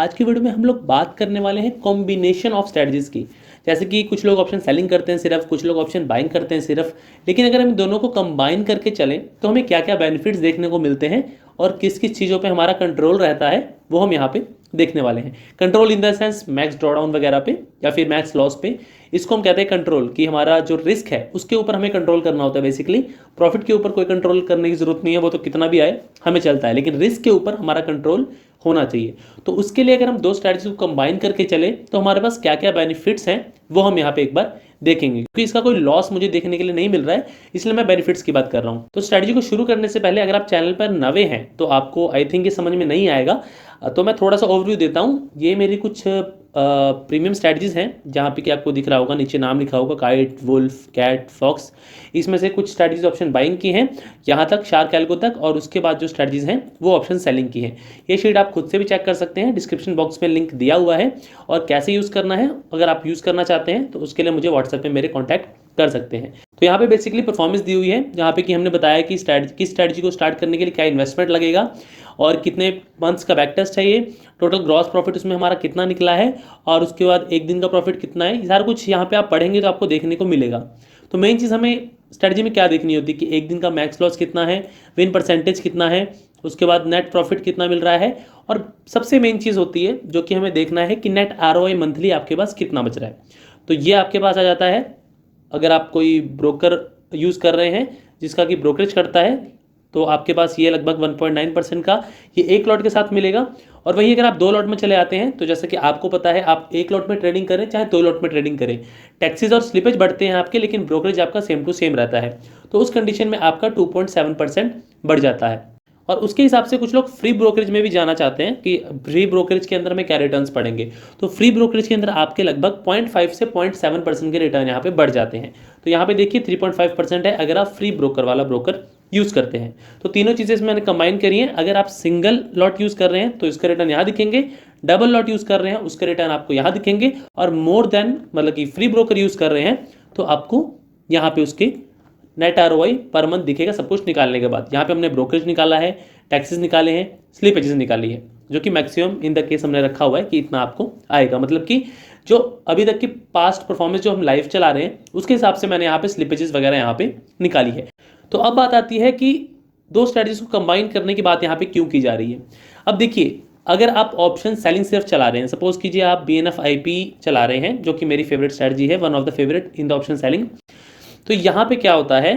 आज की वीडियो में हम लोग बात करने वाले हैं कॉम्बिनेशन ऑफ स्ट्रेटजीज की। जैसे कि कुछ लोग ऑप्शन सेलिंग करते हैं सिर्फ, कुछ लोग ऑप्शन बाइंग करते हैं सिर्फ, लेकिन अगर हम दोनों को कंबाइन करके चलें तो हमें क्या क्या बेनिफिट्स देखने को मिलते हैं और किस किस चीज़ों पे हमारा कंट्रोल रहता है वो हम यहाँ पे देखने वाले हैं। Control in the sense max drawdown वगैरह पे या फिर मैक्स लॉस पे, इसको हम कहते हैं कंट्रोल, कि हमारा जो रिस्क है उसके ऊपर हमें कंट्रोल करना होता है। बेसिकली प्रॉफिट के ऊपर कोई कंट्रोल करने की जरूरत नहीं है, वो तो कितना भी आए हमें चलता है, लेकिन रिस्क के ऊपर हमारा कंट्रोल होना चाहिए। तो उसके लिए अगर हम दो स्ट्रैटेजी को कंबाइन करके चले तो हमारे पास क्या क्या बेनिफिट्स हैं वो हम यहाँ पे एक बार देखेंगे, क्योंकि इसका कोई लॉस मुझे देखने के लिए नहीं मिल रहा है, इसलिए मैं बेनिफिट्स की बात कर रहा हूँ। तो स्ट्रैटेजी को शुरू करने से पहले अगर आप चैनल पर नए हैं तो आपको आई थिंक ये समझ में नहीं आएगा, तो मैं थोड़ा सा ओवरव्यू देता हूँ। ये मेरी कुछ प्रीमियम स्ट्रैटेजीज हैं, जहाँ पे कि आपको दिख रहा होगा नीचे नाम लिखा होगा काइट, वुल्फ, कैट, फॉक्स। इसमें से कुछ स्ट्रैटेजीज ऑप्शन बाइंग की हैं यहाँ तक, शार्क एल्गो तक, और उसके बाद जो स्ट्रैटेजीज हैं वो ऑप्शन सेलिंग की हैं। ये शीट आप खुद से भी चेक कर सकते हैं, डिस्क्रिप्शन बॉक्स में लिंक दिया हुआ है। और कैसे यूज़ करना है अगर आप यूज़ करना चाहते हैं तो उसके लिए मुझे व्हाट्सएप पे मेरे कॉन्टैक्ट कर सकते हैं। तो यहाँ पे बेसिकली परफॉर्मेंस दी हुई है, जहाँ पे कि हमने बताया कि किस स्ट्रैटेजी को स्टार्ट करने के लिए क्या इन्वेस्टमेंट लगेगा और कितने मंथ्स का बैक टेस्ट चाहिए, टोटल ग्रॉस प्रॉफिट उसमें हमारा कितना निकला है, और उसके बाद एक दिन का प्रॉफिट कितना है। सारा कुछ यहाँ पे आप पढ़ेंगे तो आपको देखने को मिलेगा। तो मेन चीज़ हमें स्ट्रैटेजी में क्या देखनी होती है कि एक दिन का मैक्स लॉस कितना है, विन परसेंटेज कितना है, उसके बाद नेट प्रॉफिट कितना मिल रहा है, और सबसे मेन चीज़ होती है जो कि हमें देखना है कि नेट आरओआई मंथली आपके पास कितना बच रहा है। तो ये आपके पास आ जाता है अगर आप कोई ब्रोकर यूज़ कर रहे हैं जिसका कि ब्रोकरेज करता है, तो आपके पास ये लगभग 1.9% का ये एक लॉट के साथ मिलेगा। और वही अगर आप दो लॉट में चले आते हैं तो जैसे कि आपको पता है, आप एक लॉट में ट्रेडिंग करें चाहे दो लॉट में ट्रेडिंग करें, टैक्सेस और स्लिपेज बढ़ते हैं आपके, लेकिन ब्रोकरेज आपका सेम टू सेम रहता है। तो उस कंडीशन में आपका 2.7% बढ़ जाता है। और उसके हिसाब से कुछ लोग फ्री ब्रोकरेज में भी जाना चाहते हैं कि फ्री ब्रोकरेज के अंदर में क्या रिटर्न्स पड़ेंगे। तो फ्री ब्रोकरेज के अंदर आपके लगभग 0.5 से 0.7% के रिटर्न यहाँ पे बढ़ जाते हैं। तो यहाँ पे देखिए 3.5% है अगर आप फ्री ब्रोकर वाला ब्रोकर यूज़ करते हैं। तो तीनों चीज़ें इसमें मैंने कंबाइन करी हैं। अगर आप सिंगल लॉट यूज़ कर रहे हैं तो इसका रिटर्न यहाँ दिखेंगे, डबल लॉट यूज़ कर रहे हैं उसके रिटर्न आपको यहाँ दिखेंगे, और मोर देन मतलब कि फ्री ब्रोकर यूज़ कर रहे हैं तो आपको यहाँ पे उसके नेट आरओआई पर मंथ दिखेगा सब कुछ निकालने के बाद। यहाँ पे हमने ब्रोकरेज निकाला है, टैक्सेस निकाले हैं, स्लिपेजेस निकाली है, जो कि मैक्सिमम इन द केस हमने रखा हुआ है कि इतना आपको आएगा। मतलब कि जो अभी तक की पास्ट परफॉर्मेंस जो हम लाइव चला रहे हैं उसके हिसाब से मैंने यहाँ पे स्लिपेजेस वगैरह यहाँ पे निकाली है। तो अब बात आती है कि दो स्ट्रैटेजीज को कंबाइन करने की बात यहाँ पे क्यों की जा रही है। अब देखिए, अगर आप ऑप्शन सेलिंग सिर्फ चला रहे हैं, सपोज कीजिए आप BNF IP चला रहे हैं, जो कि मेरी फेवरेट स्ट्रैटेजी है, one of the favourite in the option selling. तो यहाँ पे क्या होता है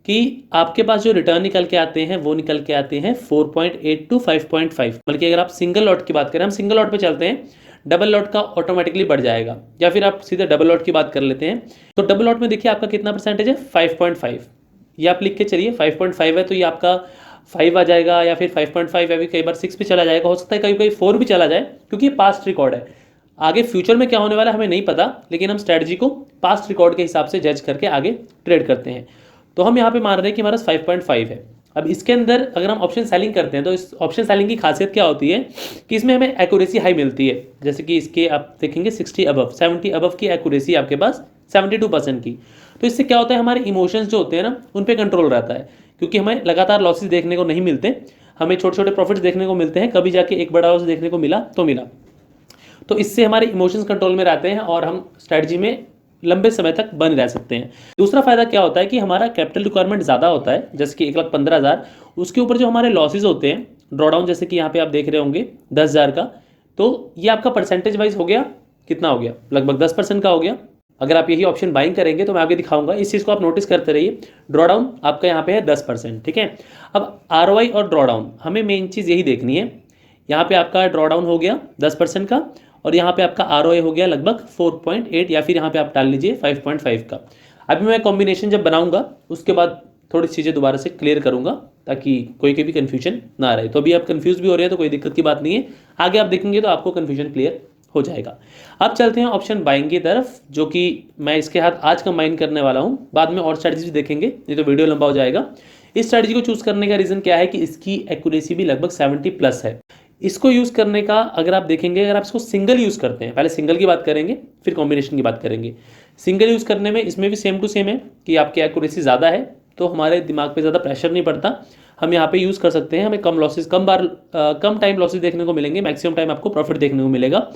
कि आपके पास जो रिटर्न निकल के आते हैं वो निकल के आते हैं 4.8 to 5.5। बल्कि अगर आप सिंगल लॉट की बात करें, हम सिंगल लॉट पे चलते हैं, डबल लॉट का ऑटोमेटिकली बढ़ जाएगा, या फिर आप सीधे डबल लॉट की बात कर लेते हैं। तो डबल लॉट में देखिए आपका कितना परसेंटेज है, 5.5। ये आप लिख के चलिए 5.5 है तो ये आपका 5 आ जाएगा, या फिर 5.5 है, कई बार 6 भी चला जाएगा, हो सकता है कभी कभी 4 भी चला जाए, क्योंकि ये पास्ट रिकॉर्ड है। आगे फ्यूचर में क्या होने वाला है हमें नहीं पता, लेकिन हम स्ट्रैटेजी को पास्ट रिकॉर्ड के हिसाब से जज करके आगे ट्रेड करते हैं। तो हम यहाँ पे मान रहे हैं कि हमारा 5.5 है। अब इसके अंदर अगर हम ऑप्शन सेलिंग करते हैं तो इस ऑप्शन सेलिंग की खासियत क्या होती है कि इसमें हमें एक्यूरेसी हाई मिलती है। जैसे कि इसके आप देखेंगे 60 अबव 70 अबव की एक्यूरेसी आपके पास 72% की। तो इससे क्या होता है, हमारे इमोशंस जो होते हैं ना उन पर कंट्रोल रहता है, क्योंकि हमें लगातार लॉसेस देखने को नहीं मिलते, हमें छोटे छोटे प्रॉफिट्स देखने को मिलते हैं, कभी जाके एक बड़ा लॉस देखने को मिला तो मिला। तो इससे हमारे इमोशंस कंट्रोल में रहते हैं और हम स्ट्रैटेजी में लंबे समय तक बने रह सकते हैं। दूसरा फायदा क्या होता है कि हमारा कैपिटल रिक्वायरमेंट ज़्यादा होता है, जैसे कि 1,15,000, उसके ऊपर जो हमारे लॉसेज होते हैं ड्रॉडाउन, जैसे कि यहाँ पे आप देख रहे होंगे 10,000 का, तो ये आपका परसेंटेज वाइज हो गया, कितना हो गया, लगभग 10% का हो गया। अगर आप यही ऑप्शन बाइंग करेंगे तो मैं आगे दिखाऊंगा, इस चीज़ को आप नोटिस करते रहिए। ड्रॉडाउन आपका यहाँ पे है 10%, ठीक है। अब आरओआई और ड्रॉडाउन हमें मेन चीज़ यही देखनी है। यहाँ पे आपका ड्रॉडाउन हो गया 10% का, और यहाँ पे आपका आरओआई हो गया लगभग 4.8, या फिर यहाँ पे आप डाल लीजिए 5.5 का। अभी मैं कॉम्बिनेशन जब बनाऊंगा उसके बाद थोड़ी चीज़ें दोबारा से क्लियर करूंगा ताकि कोई भी कन्फ्यूजन ना रहे। तो अभी आप कन्फ्यूज भी हो रहे हैं तो कोई दिक्कत की बात नहीं है, आगे आप देखेंगे तो आपको कन्फ्यूजन क्लियर हो जाएगा। अब चलते हैं ऑप्शन बाइंग की तरफ, जो कि मैं इसके साथ आज कंबाइन करने वाला हूँ, बाद में और स्ट्रैटेजी देखेंगे, नहीं तो वीडियो लंबा हो जाएगा। इस स्ट्रैटेजी को चूज करने का रीज़न क्या है कि इसकी एक्यूरेसी भी लगभग 70+ है। इसको यूज़ करने का अगर आप देखेंगे, अगर आप इसको सिंगल यूज़ करते हैं, पहले सिंगल की बात करेंगे फिर कॉम्बिनेशन की बात करेंगे। सिंगल यूज़ करने में इसमें भी सेम टू सेम है कि आपकी एक्यूरेसी ज़्यादा है तो हमारे दिमाग पे ज़्यादा प्रेशर नहीं पड़ता, हम यहाँ पे यूज़ कर सकते हैं, हमें कम लॉसेस, कम टाइम लॉसेस देखने को मिलेंगे, मैक्सिमम टाइम आपको प्रॉफिट देखने को मिलेगा।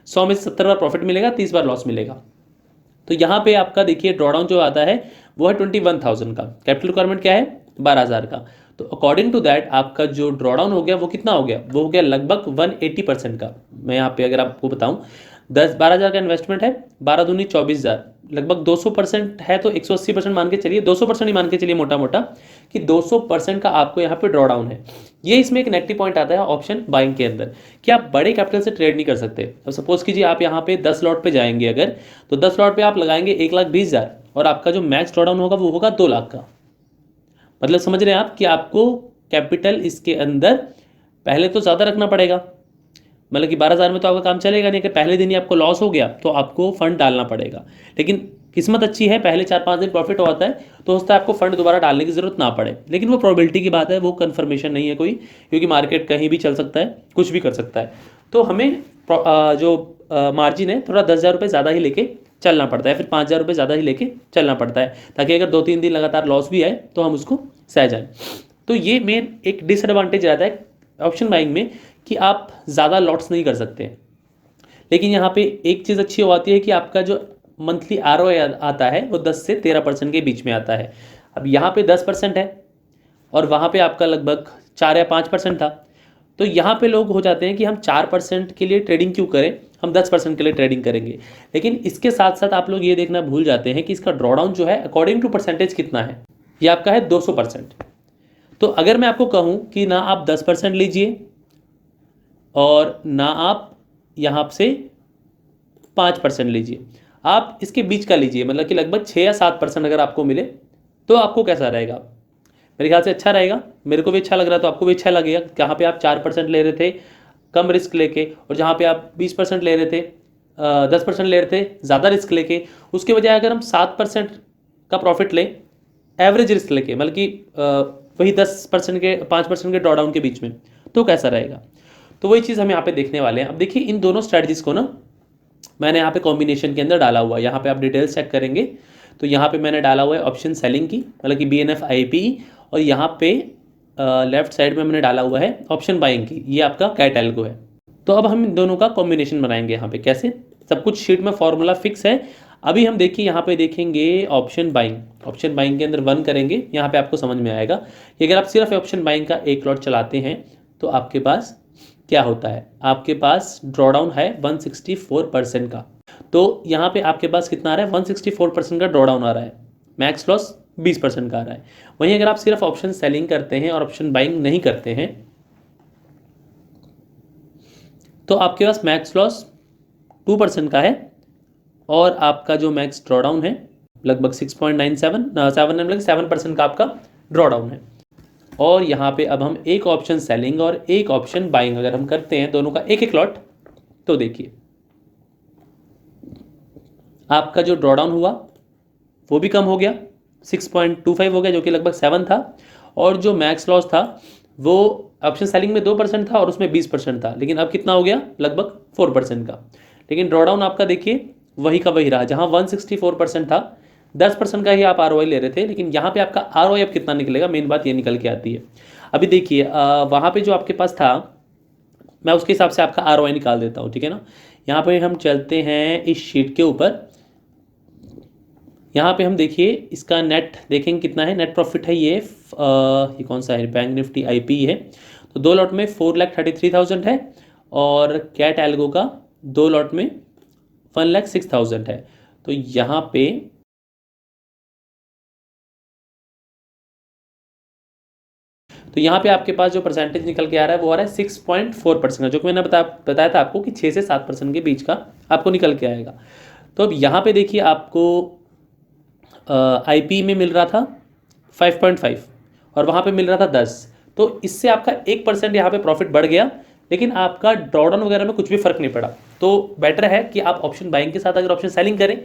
100 में से 70 बार प्रॉफिट मिलेगा, 30 बार लॉस मिलेगा। तो यहाँ पे आपका देखिए ड्रॉडाउन जो आता है वो है 21,000 का, कैपिटल रिक्वायरमेंट क्या है 12,000 का। तो अकॉर्डिंग टू दैट आपका जो ड्रॉडाउन हो गया वो कितना हो गया, वो हो गया लगभग 180% का। मैं यहाँ पे अगर आपको बताऊँ 12,000 का इन्वेस्टमेंट है, 12 दूनी 24,000, लगभग 200% है, तो 180% मान के चलिए, 200% ही मान के चलिए मोटा मोटा कि 200% का आपको यहाँ पे ड्रॉडाउन है। ये इसमें एक नेगेटिव पॉइंट आता है ऑप्शन बाइंग के अंदर कि आप बड़े कैपिटल से ट्रेड नहीं कर सकते। अब सपोज कीजिए आप यहाँ पे 10 लॉट पे जाएंगे अगर, तो 10 लॉट पे आप लगाएंगे 1,20,000 और आपका जो मैक्स ड्रॉडाउन होगा वो होगा 2 लाख का। मतलब समझ रहे हैं आप कि आपको कैपिटल इसके अंदर पहले तो ज़्यादा रखना पड़ेगा, मतलब कि 12,000 में तो आपका काम चलेगा नहीं, अगर पहले दिन ही आपको लॉस हो गया तो आपको फंड डालना पड़ेगा। लेकिन किस्मत अच्छी है, पहले 4-5 दिन प्रॉफिट होता है तो होता है आपको फंड दोबारा डालने की जरूरत ना पड़े। लेकिन वो प्रोबेबिलिटी की बात है, वो कंफर्मेशन नहीं है कोई, क्योंकि मार्केट कहीं भी चल सकता है, कुछ भी कर सकता है। तो हमें जो मार्जिन है थोड़ा 10,000 रुपये ज़्यादा ही लेके चलना पड़ता है, फिर 5,000 रुपये ज़्यादा ही लेके चलना पड़ता है, ताकि अगर 2-3 दिन लगातार लॉस भी आए तो हम उसको सह जाएं। तो ये मेन एक डिसएडवांटेज रहता है ऑप्शन बाइंग में कि आप ज़्यादा लॉट्स नहीं कर सकते। लेकिन यहाँ पे एक चीज़ अच्छी हो आती है कि आपका जो मंथली ROI आता है वो 10 से 13% के बीच में आता है। अब यहाँ पे 10% है और वहाँ पे आपका लगभग 4 या 5% था। तो यहाँ पे लोग हो जाते हैं कि हम 4% के लिए ट्रेडिंग क्यों करें, हम 10% के लिए ट्रेडिंग करेंगे। लेकिन इसके साथ साथ आप लोग ये देखना भूल जाते हैं कि इसका ड्रॉडाउन जो है अकॉर्डिंग टू परसेंटेज कितना है, ये आपका है 200%। तो अगर मैं आपको कहूँ कि ना आप 10% लीजिए और ना आप यहाँ से 5% लीजिए, आप इसके बीच का लीजिए, मतलब कि लगभग 6 या 7% अगर आपको मिले तो आपको कैसा रहेगा, मेरे ख्याल से अच्छा रहेगा। मेरे को भी अच्छा लग रहा है तो आपको भी अच्छा लगेगा। जहाँ पे आप 4% ले रहे थे कम रिस्क लेके, और जहाँ पे आप 20% ले रहे थे 10% ले रहे थे ज़्यादा रिस्क लेके, उसके बजाय अगर हम 7% का प्रॉफिट लें एवरेज रिस्क लेके, मतलब कि वही 10% के 5% के ड्रॉडाउन के बीच में, तो कैसा रहेगा। तो वही चीज़ हम यहाँ पे देखने वाले हैं। अब देखिए इन दोनों स्ट्रैटेजीज़ को ना मैंने यहाँ पे कॉम्बिनेशन के अंदर डाला हुआ है। यहाँ पे आप डिटेल्स चेक करेंगे तो यहाँ पे मैंने डाला हुआ है ऑप्शन सेलिंग की, मतलब कि BNF IPE, और यहाँ पे लेफ्ट साइड में मैंने डाला हुआ है ऑप्शन बाइंग की, ये आपका कैट एल्गो है। तो अब हम इन दोनों का कॉम्बिनेशन बनाएंगे। यहाँ पे कैसे, सब कुछ शीट में फॉर्मूला फिक्स है। अभी हम देखिए यहाँ पे देखेंगे ऑप्शन बाइंग के अंदर 1 करेंगे, यहाँ पे आपको समझ में आएगा कि अगर आप सिर्फ ऑप्शन बाइंग का एक लॉट चलाते हैं तो आपके पास क्या होता है। आपके पास ड्रॉडाउन है 164% का, तो यहाँ पे आपके पास कितना आ रहा है 164% का ड्रॉडाउन आ रहा है, मैक्स लॉस 20% का आ रहा है। वहीं अगर आप सिर्फ ऑप्शन सेलिंग करते हैं और ऑप्शन बाइंग नहीं करते हैं तो आपके पास मैक्स लॉस 2% का है और आपका जो मैक्स ड्रॉडाउन है लगभग 7% का आपका ड्रॉडाउन है। और यहाँ पे अब हम एक ऑप्शन सेलिंग और एक ऑप्शन बाइंग अगर हम करते हैं दोनों का एक एक लॉट, तो देखिए आपका जो ड्रॉडाउन हुआ वो भी कम हो गया, 6.25 हो गया, जो कि लगभग 7 था, और जो मैक्स लॉस था वो ऑप्शन सेलिंग में 2% था और उसमें 20% था, लेकिन अब कितना हो गया लगभग 4% का। लेकिन ड्रॉडाउन आपका देखिए वही का वही रहा, जहाँ 164% था 10% का ही आप ROI ले रहे थे, लेकिन यहाँ पे आपका ROI अब कितना निकलेगा, मेन बात ये निकल के आती है। अभी देखिए वहाँ पे जो आपके पास था मैं उसके हिसाब से आपका ROI निकाल देता हूँ, ठीक है ना। यहाँ पे हम चलते हैं इस शीट के ऊपर, यहाँ पे हम देखिए इसका नेट देखेंगे कितना है, नेट प्रॉफिट है ये कौन सा है, बैंक निफ्टी IPE है। तो 2 लॉट में 4,33,000 है और कैट एल्गो का 2 लॉट में 1,06,000 है। तो यहाँ पे आपके पास जो परसेंटेज निकल के आ रहा है वो आ रहा है 6.4% का, जो कि मैंने बताया था आपको कि 6 से 7% के बीच का आपको निकल के आएगा। तो अब यहाँ पे देखिए आपको IPE में मिल रहा था 5.5 और वहाँ पे मिल रहा था 10, तो इससे आपका 1% यहाँ पे प्रॉफिट बढ़ गया, लेकिन आपका ड्रॉडाउन वगैरह में कुछ भी फर्क नहीं पड़ा। तो बेटर है कि आप ऑप्शन बाइंग के साथ अगर ऑप्शन सेलिंग करें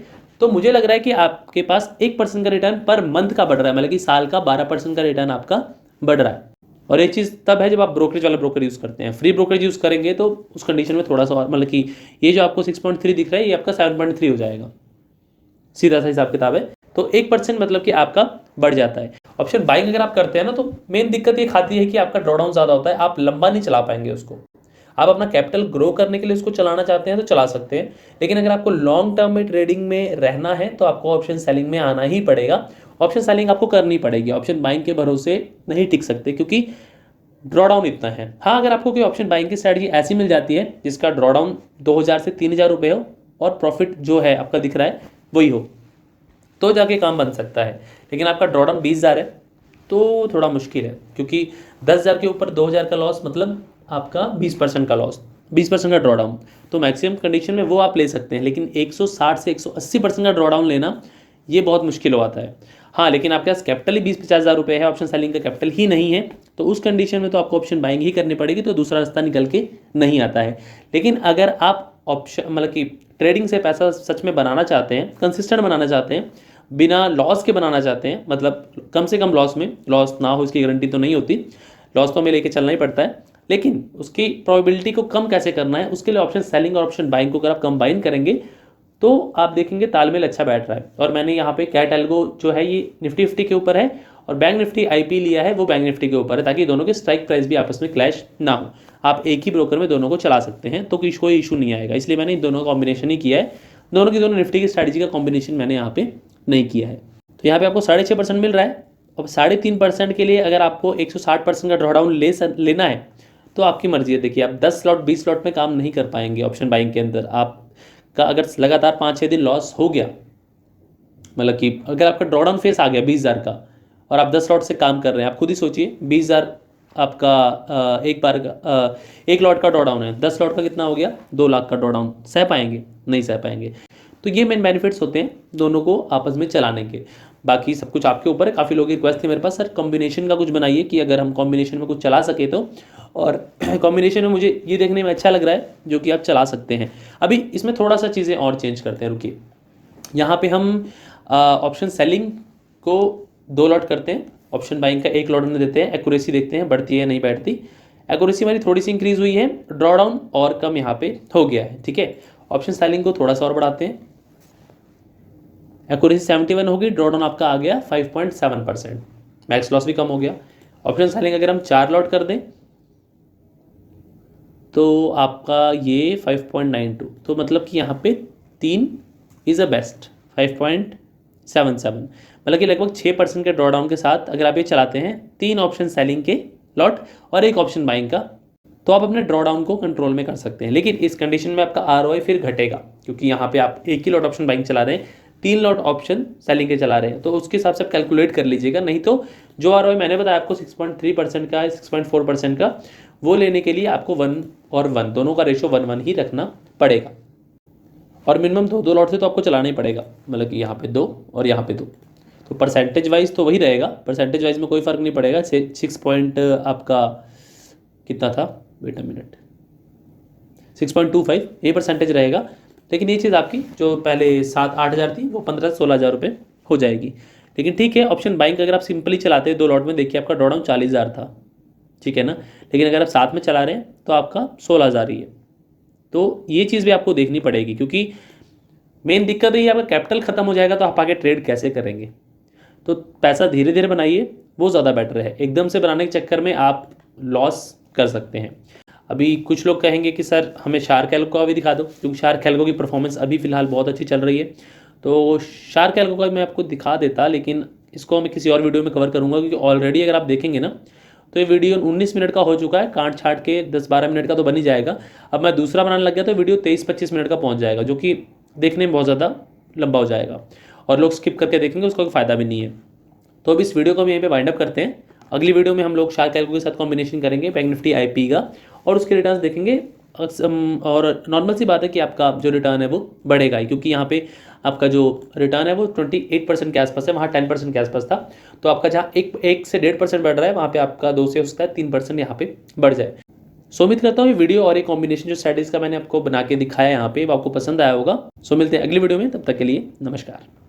तो मुझे लग रहा है कि आपके पास 1% का रिटर्न पर मंथ का बढ़ रहा है, मतलब कि साल का 12% का रिटर्न आपका बढ़ रहा है। और ये चीज़ तब है जब आप ब्रोकरेज वाला ब्रोकर यूज़ करते हैं। फ्री ब्रोकरेज यूज़ करेंगे तो उस कंडीशन में थोड़ा सा और, मतलब कि ये जो आपको 6.3 दिख रहा है ये आपका 7.3 हो जाएगा, सीधा सा हिसाब किताब है। तो 1% मतलब कि आपका बढ़ जाता है। ऑप्शन बाइंग अगर आप करते हैं ना, तो मेन दिक्कत ये खाती है कि आपका ड्रॉडाउन ज़्यादा होता है, आप लंबा नहीं चला पाएंगे उसको। आप अपना कैपिटल ग्रो करने के लिए उसको चलाना चाहते हैं तो चला सकते हैं, लेकिन अगर आपको लॉन्ग टर्म में ट्रेडिंग में रहना है तो आपको ऑप्शन सेलिंग में आना ही पड़ेगा। ऑप्शन सेलिंग आपको करनी पड़ेगी, ऑप्शन बाइंग के भरोसे नहीं टिक सकते क्योंकि ड्रॉडाउन इतना है। हाँ, अगर आपको कोई ऑप्शन बाइंग की स्ट्रैटेजी ऐसी मिल जाती है जिसका ड्रॉडाउन 2000 से 3000 रुपये हो और प्रॉफिट जो है आपका दिख रहा है वही हो, तो जाके काम बन सकता है। लेकिन आपका ड्रॉडाउन 20,000 है तो थोड़ा मुश्किल है, क्योंकि 10,000 के ऊपर 2,000 का लॉस मतलब आपका 20% का लॉस, 20% का ड्रॉडाउन। तो मैक्सिमम कंडीशन में वो आप ले सकते हैं, लेकिन 160 से 180% का ड्रॉडाउन लेना ये बहुत मुश्किल हो आता है। हाँ, लेकिन आपके पास कैपिटल ही 20-50 हज़ार रुपये है, ऑप्शन सेलिंग का कैपिटल ही नहीं है, तो उस कंडीशन में तो आपको ऑप्शन बाइंग ही करनी पड़ेगी, तो दूसरा रास्ता निकल के नहीं आता है। लेकिन अगर आप ऑप्शन मतलब कि ट्रेडिंग से पैसा सच में बनाना चाहते हैं, कंसिस्टेंट बनाना चाहते हैं, बिना लॉस के बनाना चाहते हैं, मतलब कम से कम लॉस में, लॉस ना हो इसकी गारंटी तो नहीं होती, लॉस तो हमें लेके चलना ही पड़ता है, लेकिन उसकी प्रोबेबिलिटी को कम कैसे करना है उसके लिए ऑप्शन सेलिंग और ऑप्शन बाइंग को अगर आप कंबाइन करेंगे तो आप देखेंगे तालमेल अच्छा बैठ रहा है। और मैंने यहाँ पे कैट एल्गो जो है ये निफ्टी फिफ्टी के ऊपर है और बैंक निफ्टी आईपी लिया है वो बैंक निफ्टी के ऊपर है, ताकि दोनों के स्ट्राइक प्राइस भी आपस में क्लैश ना हो। आप एक ही ब्रोकर में दोनों को चला सकते हैं तो कोई इशू नहीं आएगा, इसलिए मैंने इन दोनों का कॉम्बिनेशन ही किया है। दोनों की दोनों निफ्टी की स्ट्रैटेजी का कॉम्बिनेशन मैंने यहाँ पे नहीं किया है। तो यहाँ पे आपको 6.5% मिल रहा है। अब 3.5% के लिए अगर आपको 160% का ड्रॉडाउन लेना है तो आपकी मर्जी है। देखिए, आप 10 स्लॉट 20 स्लॉट में काम नहीं कर पाएंगे ऑप्शन बाइंग के अंदर। आपका अगर लगातार 5-6 दिन लॉस हो गया, मतलब कि अगर आपका ड्रॉडाउन फेस आ गया 20,000 का और आप 10 स्लॉट से काम कर रहे हैं, आप खुद ही सोचिए 20,000 आपका एक बार का एक लॉट का ड्रॉडाउन है, 10 लॉट का कितना हो गया, 2 लाख का ड्रॉडाउन। सह पाएंगे? नहीं सह पाएंगे। तो ये मेन बेनिफिट्स होते हैं दोनों को आपस में चलाने के। बाकी सब कुछ आपके ऊपर है। काफ़ी लोगों की रिक्वेस्ट थी मेरे पास, सर कॉम्बिनेशन का कुछ बनाइए कि अगर हम कॉम्बिनेशन में कुछ चला सके तो। और कॉम्बिनेशन में मुझे ये देखने में अच्छा लग रहा है जो कि आप चला सकते हैं। अभी इसमें थोड़ा सा चीज़ें और चेंज करते हैं, रुकिए। यहाँ पे हम ऑप्शन सेलिंग को 2 लॉट करते हैं, ऑप्शन बाइंग का 1 लॉट में देते हैं, एक्यूरेसी देखते हैं बढ़ती है नहीं बैठती। एक्यूरेसी हमारी थोड़ी सी इंक्रीज हुई है, ड्रॉडाउन और कम यहाँ पे हो गया है, ठीक है। ऑप्शन सेलिंग को थोड़ा सा और बढ़ाते हैं, एक्यूरेसी 71 होगी, ड्रॉडाउन आपका आ गया 5.7%, मैक्स लॉस भी कम हो गया। ऑप्शन सेलिंग अगर हम 4 लॉट कर दें तो आपका ये 5.92, तो मतलब कि यहाँ पे 3 इज़ अ बेस्ट 5.77, मतलब कि लगभग 6% के ड्रॉडाउन के साथ अगर आप ये चलाते हैं 3 ऑप्शन सेलिंग के लॉट और 1 ऑप्शन बाइंग का, तो आप अपने ड्रॉडाउन को कंट्रोल में कर सकते हैं। लेकिन इस कंडीशन में आपका आरओआई फिर घटेगा, क्योंकि यहाँ पे आप 1 ही लॉट ऑप्शन बाइंग चला रहे हैं, 3 लॉट ऑप्शन सेलिंग के चला रहे हैं, तो उसके हिसाब से आप कैलकुलेट कर लीजिएगा। नहीं तो जो आरओआई मैंने बताया आपको 6.3% का, 6.4% का, वो लेने के लिए आपको 1 और 1 दोनों का रेशो 1:1 ही रखना पड़ेगा। और मिनिमम 2 लॉट से तो आपको चलाना ही पड़ेगा, मतलब कि यहाँ पे 2 और यहाँ पे 2, तो परसेंटेज वाइज तो वही रहेगा, परसेंटेज वाइज में कोई फ़र्क नहीं पड़ेगा। 6 पॉइंट आपका कितना था, वेट अ मिनट, 6.25 ये परसेंटेज रहेगा। लेकिन ये चीज़ आपकी जो पहले 7-8 हज़ार थी वो 15-16 हज़ार रुपये हो जाएगी। लेकिन ठीक है, ऑप्शन बाइंग अगर आप सिंपली चलाते हैं 2 लॉट में, देखिए आपका ड्रॉडाउन 40,000 था, ठीक है ना। लेकिन अगर आप साथ में चला रहे हैं तो आपका 16,000 ही है। तो ये चीज़ भी आपको देखनी पड़ेगी, क्योंकि मेन दिक्कत है आपका कैपिटल ख़त्म हो जाएगा तो आप आगे ट्रेड कैसे करेंगे। तो पैसा धीरे धीरे बनाइए, वो ज़्यादा बेटर है। एकदम से बनाने के चक्कर में आप लॉस कर सकते हैं। अभी कुछ लोग कहेंगे कि सर हमें शार्क एल्गो का भी दिखा दो, क्योंकि शार्क एल्गो की परफॉर्मेंस अभी फ़िलहाल बहुत अच्छी चल रही है। तो शार्क एल्गो का मैं आपको दिखा देता, लेकिन इसको मैं किसी और वीडियो में कवर करूँगा, क्योंकि ऑलरेडी अगर आप देखेंगे ना तो ये वीडियो 19 मिनट का हो चुका है, काट छाट के 10-12 मिनट का तो बन ही जाएगा। अब मैं दूसरा बनाने लग गया तो वीडियो 23-25 मिनट का पहुँच जाएगा, जो कि देखने में बहुत ज़्यादा लंबा हो जाएगा और लोग स्किप करके देखेंगे, उसका कोई फ़ायदा भी नहीं है। तो अब इस वीडियो को हम यहीं पे वाइंड अप करते हैं। अगली वीडियो में हम लोग शार्क एल्गो के साथ कॉम्बिनेशन करेंगे बैंक निफ्टी आईपी का और उसके रिटर्न्स देखेंगे। और नॉर्मल सी बात है कि आपका जो रिटर्न है वो बढ़ेगा ही, क्योंकि यहाँ पे आपका जो रिटर्न है वो 28% के आसपास है, वहाँ 10% के आसपास था। तो आपका जहाँ 1 से 1.5% बढ़ रहा है, वहाँ पे आपका 2 से हो सकता है 3% यहाँ पे बढ़ जाए। सो उम्मीद करता हूँ ये वीडियो और एक कॉम्बिनेशन जो स्ट्रेटजीज का मैंने आपको बना के दिखाया यहाँ पे वो आपको पसंद आया होगा। सो मिलते हैं अगली वीडियो में, तब तक के लिए नमस्कार।